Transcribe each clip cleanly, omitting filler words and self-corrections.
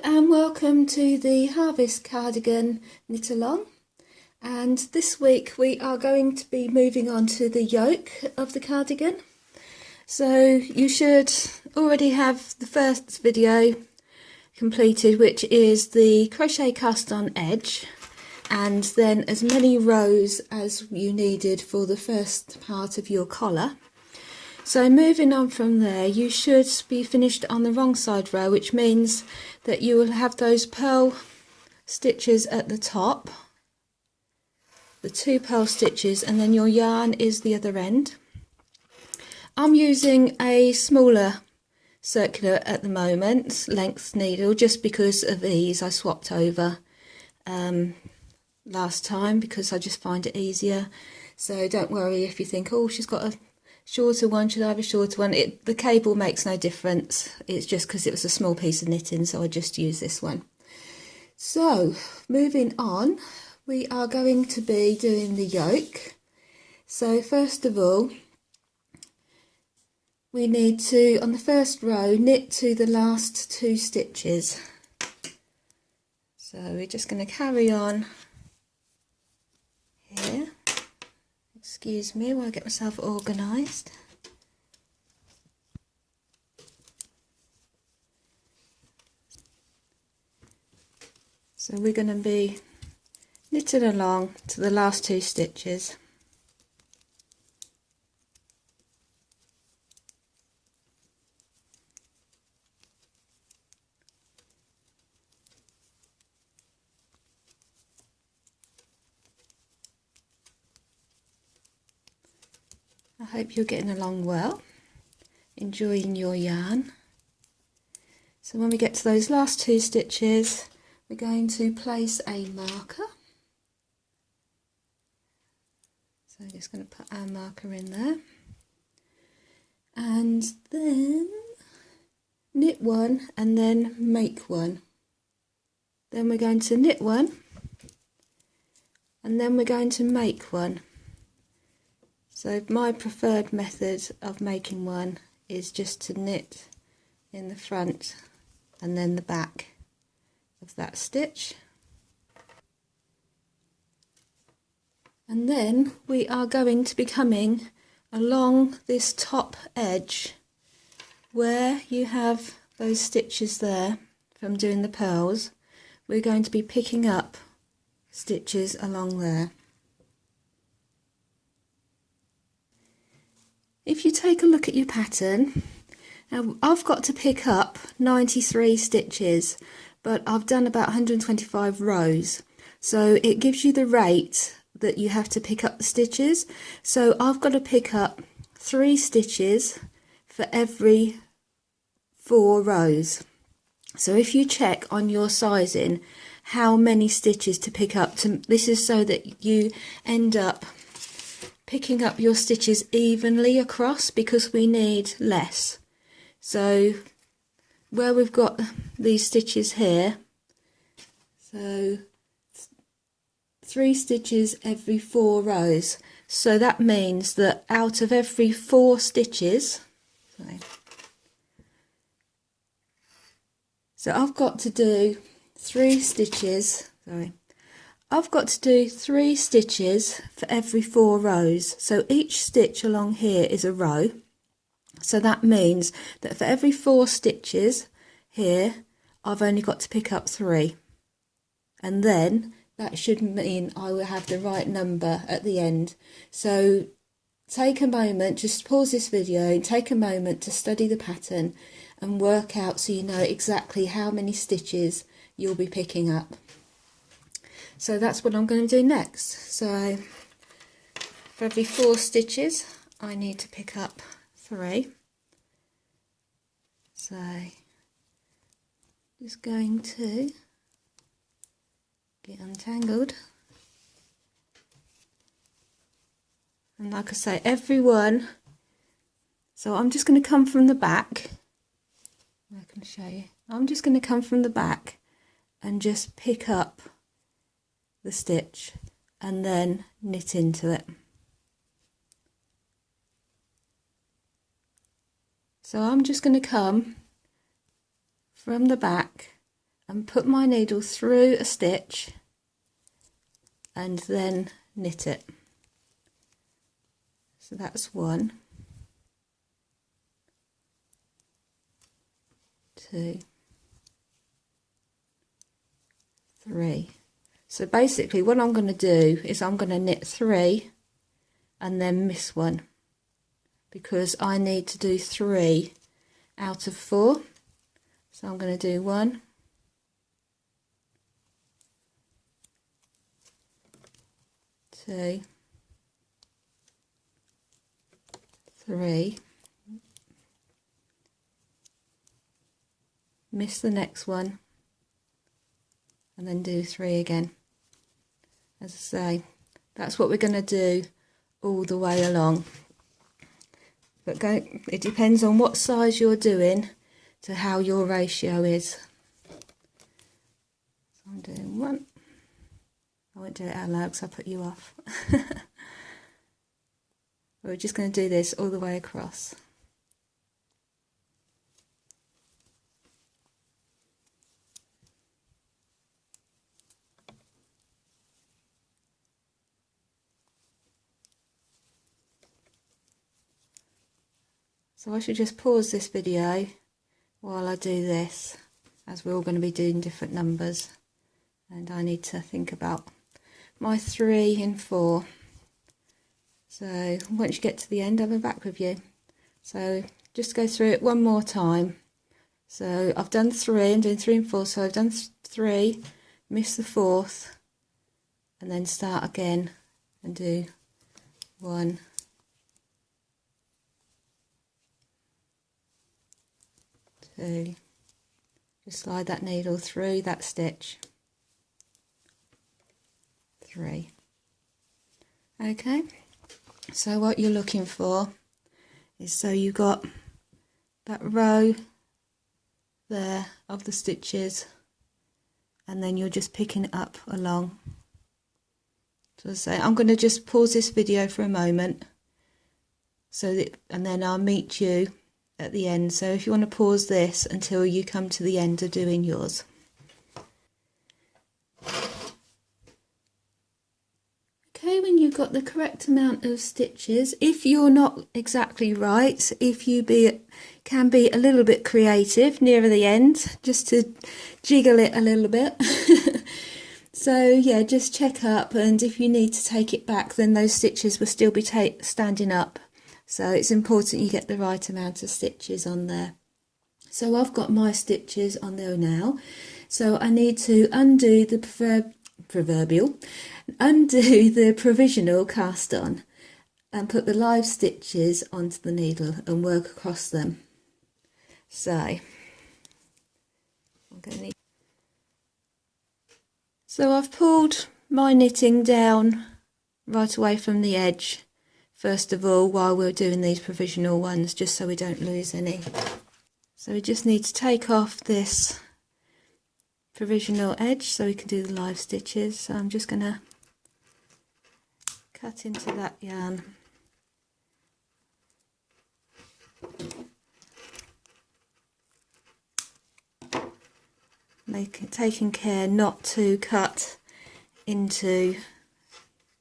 and welcome to the Harvest Cardigan knit along, and this week we are going to be moving on to the yoke of the cardigan. So you should already have the first video completed, which is the crochet cast on edge, and then as many rows as you needed for the first part of your collar. So moving on from there, you should be finished on the wrong side row, which means that you will have those purl stitches at the top, the 2 purl stitches, and then your yarn is the other end. I'm using a smaller circular at the moment, length needle, just because of ease. I swapped over last time because I just find it easier. So don't worry if you think, oh, she's got a shorter one, should I have a shorter one? The cable makes no difference. It's just because it was a small piece of knitting, so I just use this one. So moving on, we are going to be doing the yoke. So first of all, we need to, on the first row, knit to the last 2 stitches. So we're just going to carry on here. Excuse me while I get myself organised. So we're going to be knitting along to the last 2 stitches. I hope you're getting along well, enjoying your yarn. So when we get to those last 2 stitches, we're going to place a marker. So I'm just going to put our marker in there. And then knit 1 and then make 1. Then we're going to knit 1 and then we're going to make 1. So my preferred method of making one is just to knit in the front and then the back of that stitch. And then we are going to be coming along this top edge where you have those stitches there from doing the purls. We're going to be picking up stitches along there. If you take a look at your pattern, now I've got to pick up 93 stitches, but I've done about 125 rows. So it gives you the rate that you have to pick up the stitches. So I've got to pick up 3 stitches for every 4 rows. So if you check on your sizing how many stitches to pick up, this is so that you end up picking up your stitches evenly across, because we need less. So where we've got these stitches here, so 3 stitches every 4 rows, so that means that out of every 4 stitches, so I've got to do 3 stitches, I've got to do 3 stitches for every 4 rows. So each stitch along here is a row. So that means that for every 4 stitches here, I've only got to pick up 3. And then that should mean I will have the right number at the end. So take a moment, just pause this video and take a moment to study the pattern and work out so you know exactly how many stitches you'll be picking up. So that's what I'm going to do next. So for every 4 stitches I need to pick up 3. So just going to get untangled, and like I say, every one, so I'm just going to come from the back. I can show you. I'm just going to come from the back and just pick up the stitch and then knit into it. So I'm just going to come from the back and put my needle through a stitch and then knit it. So that's 1, 2, 3. So basically what I'm going to do is I'm going to knit 3 and then miss 1, because I need to do 3 out of 4. So I'm going to do 1, 2, 3, miss the next one, and then do 3 again. As I say, that's what we're going to do all the way along. But it depends on what size you're doing to how your ratio is. So I'm doing 1. I won't do it out loud because I'll put you off. We're just going to do this all the way across. So I should just pause this video while I do this, as we're all going to be doing different numbers, and I need to think about my 3 and 4. So once you get to the end, I'll be back with you. So just go through it one more time. So I've done 3, I'm doing 3 and 4, so I've done 3, miss the 4th, and then start again and do 1, 2, just slide that needle through that stitch, 3. Okay, so what you're looking for is, so you've got that row there of the stitches, and then you're just picking it up along. So as I say, I'm going to just pause this video for a moment, so that, and then I'll meet you at the end. So if you want to pause this until you come to the end of doing yours. Okay, when you've got the correct amount of stitches, if you're not exactly right, if you can be a little bit creative nearer the end, just to jiggle it a little bit. So yeah, just check up, and if you need to take it back, then those stitches will still be standing up. So it's important you get the right amount of stitches on there. So I've got my stitches on there now. So I need to undo the provisional cast on and put the live stitches onto the needle and work across them. So I'm going to need... So I've pulled my knitting down right away from the edge, first of all, while we're doing these provisional ones, just so we don't lose any. So we just need to take off this provisional edge so we can do the live stitches. So I'm just going to cut into that yarn. Taking care not to cut into,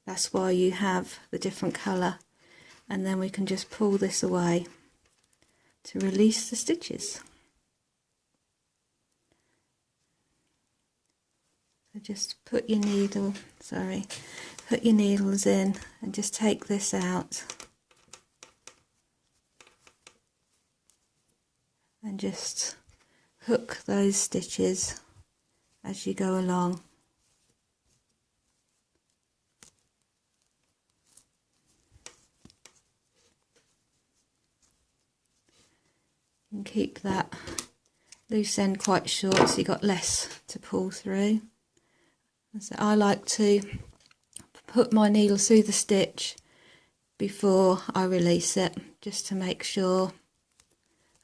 that's why you have the different colour, and then we can just pull this away to release the stitches. So just put your needles in and just take this out and just hook those stitches as you go along. And keep that loose end quite short so you've got less to pull through. And so I like to put my needle through the stitch before I release it, just to make sure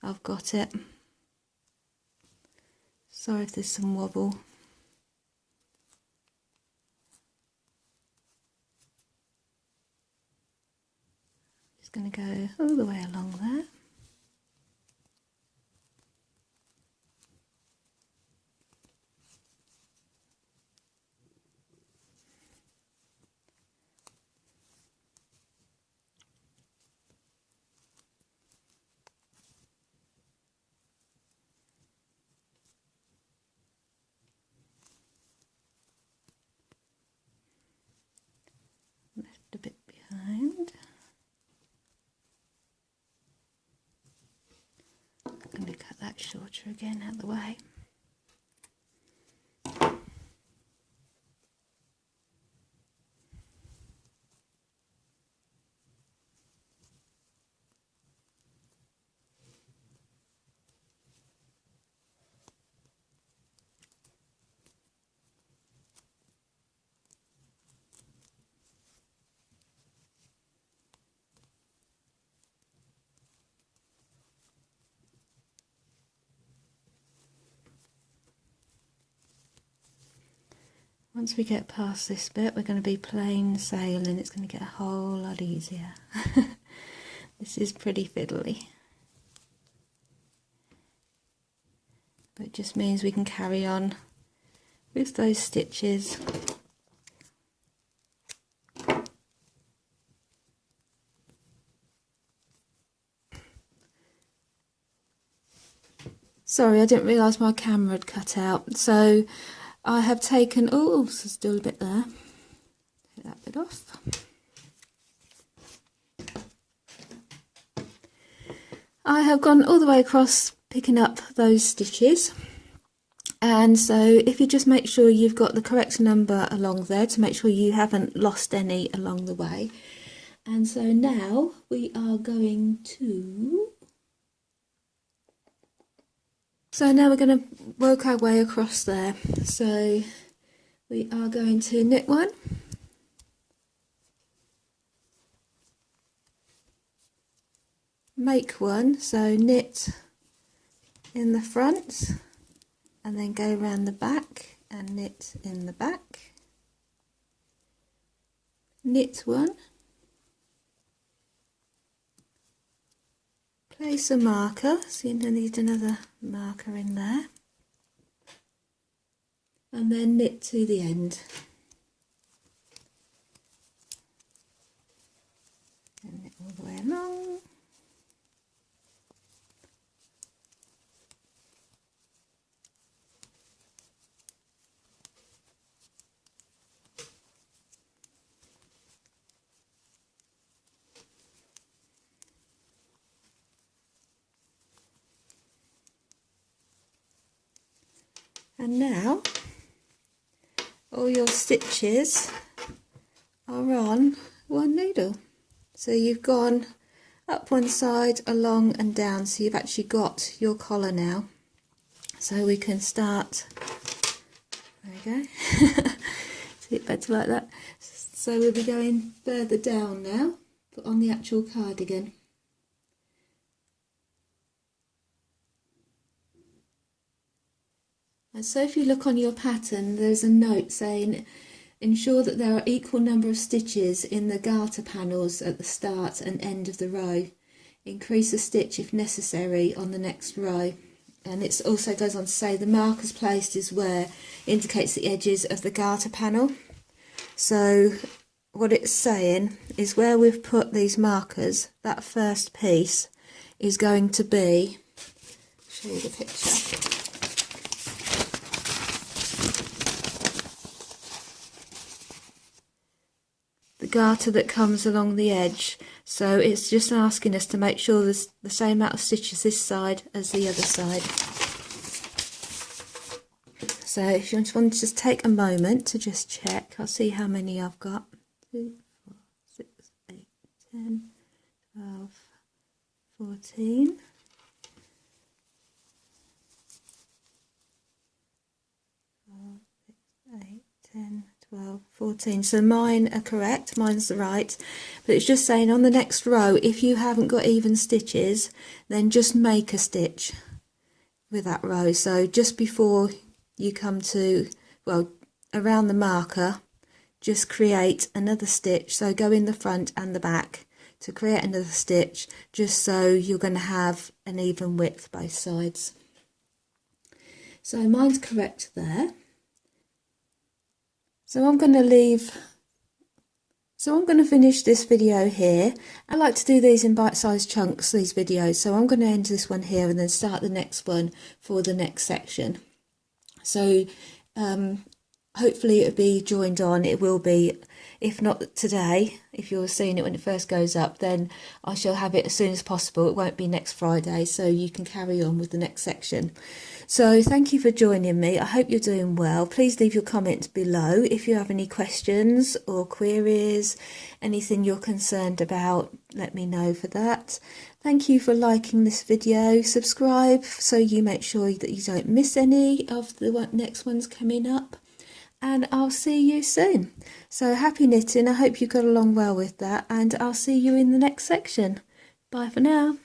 I've got it. Sorry if there's some wobble. Just going to go all the way along there. that shorter again out of the way. Once we get past this bit, we're going to be plain sailing. It's going to get a whole lot easier. This is pretty fiddly. But it just means we can carry on with those stitches. Sorry, I didn't realise my camera had cut out. So I have taken, oh, there's still a bit there. Take that bit off. I have gone all the way across picking up those stitches. And so if you just make sure you've got the correct number along there to make sure you haven't lost any along the way. And so now we are going to... So now we're going to work our way across there. So we are going to knit one, make one, so knit in the front and then go around the back and knit in the back, knit one, place a marker, so you need another marker in there, and then knit to the end. And knit all the way along. And now all your stitches are on one needle. So you've gone up one side, along and down, so you've actually got your collar now. So we can start, there we go, see it better like that. So we'll be going further down now, put on the actual cardigan. And so if you look on your pattern, there's a note saying ensure that there are equal number of stitches in the garter panels at the start and end of the row. Increase a stitch if necessary on the next row. And it also goes on to say the markers placed is where indicates the edges of the garter panel. So what it's saying is where we've put these markers, that first piece is going to be, I'll show you the picture. The garter that comes along the edge, so it's just asking us to make sure there's the same amount of stitches this side as the other side. So if you want to just take a moment to just check, I'll see how many I've got. 2, 4, 6, 8, 10, 12, 14. 8, 10, 12, 14. So mine are correct, mine's right, but it's just saying on the next row, if you haven't got even stitches, then just make a stitch with that row. So just before you come to, well, around the marker, just create another stitch. So go in the front and the back to create another stitch, just so you're going to have an even width both sides. So mine's correct there. So I'm going to finish this video here. I like to do these in bite-sized chunks, these videos, so I'm going to end this one here and then start the next one for the next section. So hopefully it'll be joined on. It will be, if not today, if you're seeing it when it first goes up, then I shall have it as soon as possible. It won't be next Friday, so you can carry on with the next section. So thank you for joining me. I hope you're doing well. Please leave your comments below if you have any questions or queries, anything you're concerned about, let me know for that. Thank you for liking this video. Subscribe so you make sure that you don't miss any of the next ones coming up. And I'll see you soon. So happy knitting. I hope you got along well with that, and I'll see you in the next section. Bye for now.